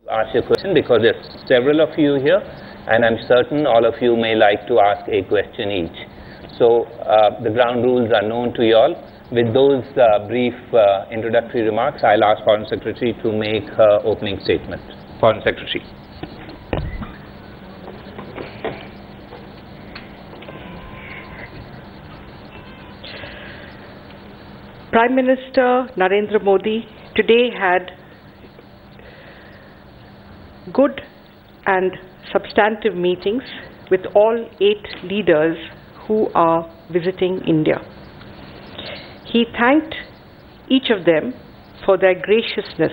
ask your question because there's several of you here, and I'm certain all of you may like to ask a question each. So the ground rules are known to you all. With those brief introductory remarks, I'll ask Foreign Secretary to make her opening statement. Foreign Secretary. Prime Minister Narendra Modi today had good and substantive meetings with all 8 leaders who are visiting India. He thanked each of them for their graciousness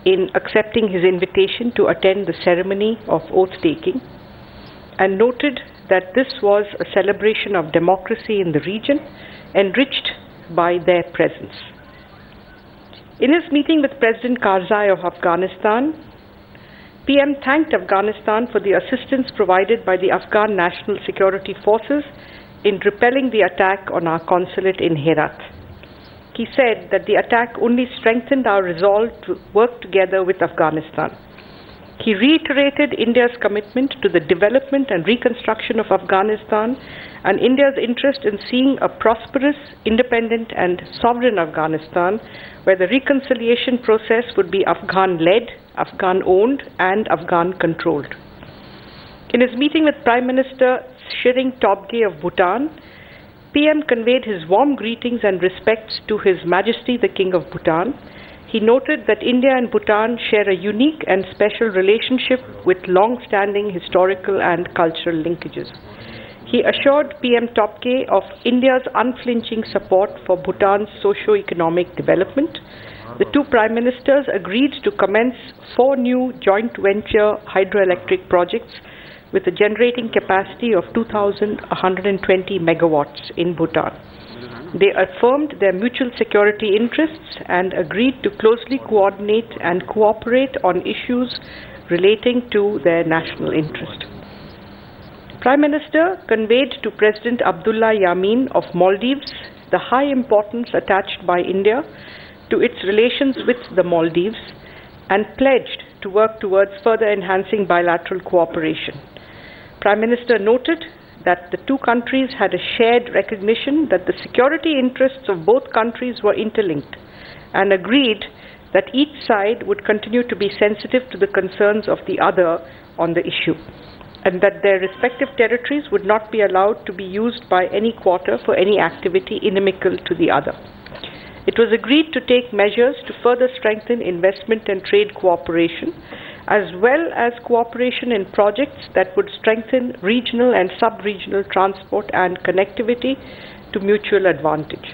in accepting his invitation to attend the ceremony of oath-taking and noted that this was a celebration of democracy in the region, enriched by their presence. In his meeting with President Karzai of Afghanistan, PM thanked Afghanistan for the assistance provided by the Afghan National Security Forces in repelling the attack on our consulate in Herat. He said that the attack only strengthened our resolve to work together with Afghanistan. He reiterated India's commitment to the development and reconstruction of Afghanistan and India's interest in seeing a prosperous, independent and sovereign Afghanistan where the reconciliation process would be Afghan-led, Afghan-owned and Afghan-controlled. In his meeting with Prime Minister Tshering Tobgay of Bhutan, PM conveyed his warm greetings and respects to His Majesty the King of Bhutan. He noted that India and Bhutan share a unique and special relationship with long-standing historical and cultural linkages. He assured PM Tobgay of India's unflinching support for Bhutan's socio-economic development. The 2 Prime Ministers agreed to commence 4 new joint venture hydroelectric projects with a generating capacity of 2,120 megawatts in Bhutan. They affirmed their mutual security interests and agreed to closely coordinate and cooperate on issues relating to their national interest. Prime Minister conveyed to President Abdullah Yameen of Maldives the high importance attached by India to its relations with the Maldives and pledged to work towards further enhancing bilateral cooperation. Prime Minister noted that the 2 countries had a shared recognition that the security interests of both countries were interlinked and agreed that each side would continue to be sensitive to the concerns of the other on the issue and that their respective territories would not be allowed to be used by any quarter for any activity inimical to the other. It was agreed to take measures to further strengthen investment and trade cooperation, as well as cooperation in projects that would strengthen regional and sub-regional transport and connectivity to mutual advantage.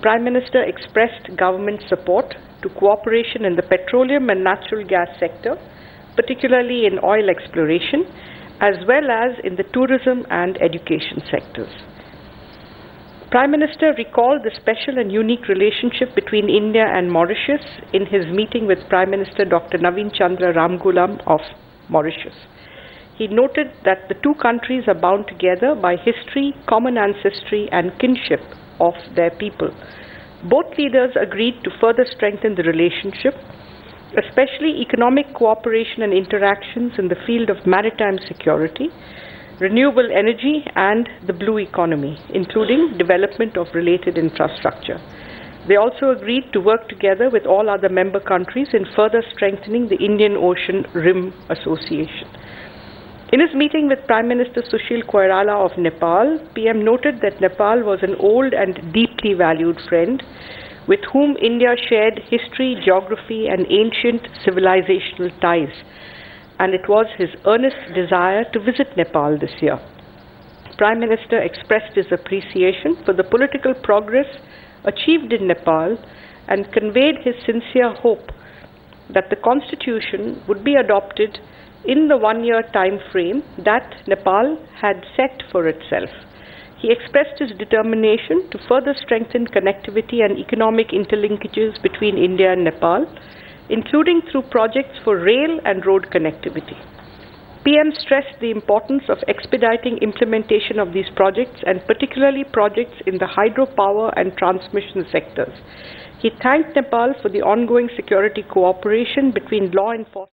Prime Minister expressed government support to cooperation in the petroleum and natural gas sector, particularly in oil exploration, as well as in the tourism and education sectors. Prime Minister recalled the special and unique relationship between India and Mauritius in his meeting with Prime Minister Dr. Naveen Chandra Ramgoolam of Mauritius. He noted that the 2 countries are bound together by history, common ancestry and kinship of their people. Both leaders agreed to further strengthen the relationship, especially economic cooperation and interactions in the field of maritime security, renewable energy and the blue economy, including development of related infrastructure. They also agreed to work together with all other member countries in further strengthening the Indian Ocean Rim Association. In his meeting with Prime Minister Sushil Koirala of Nepal, PM noted that Nepal was an old and deeply valued friend with whom India shared history, geography and ancient civilizational ties, and it was his earnest desire to visit Nepal this year. Prime Minister expressed his appreciation for the political progress achieved in Nepal and conveyed his sincere hope that the constitution would be adopted in the 1-year time frame that Nepal had set for itself. He expressed his determination to further strengthen connectivity and economic interlinkages between India and Nepal, including through projects for rail and road connectivity. PM stressed the importance of expediting implementation of these projects and particularly projects in the hydropower and transmission sectors. He thanked Nepal for the ongoing security cooperation between law enforcement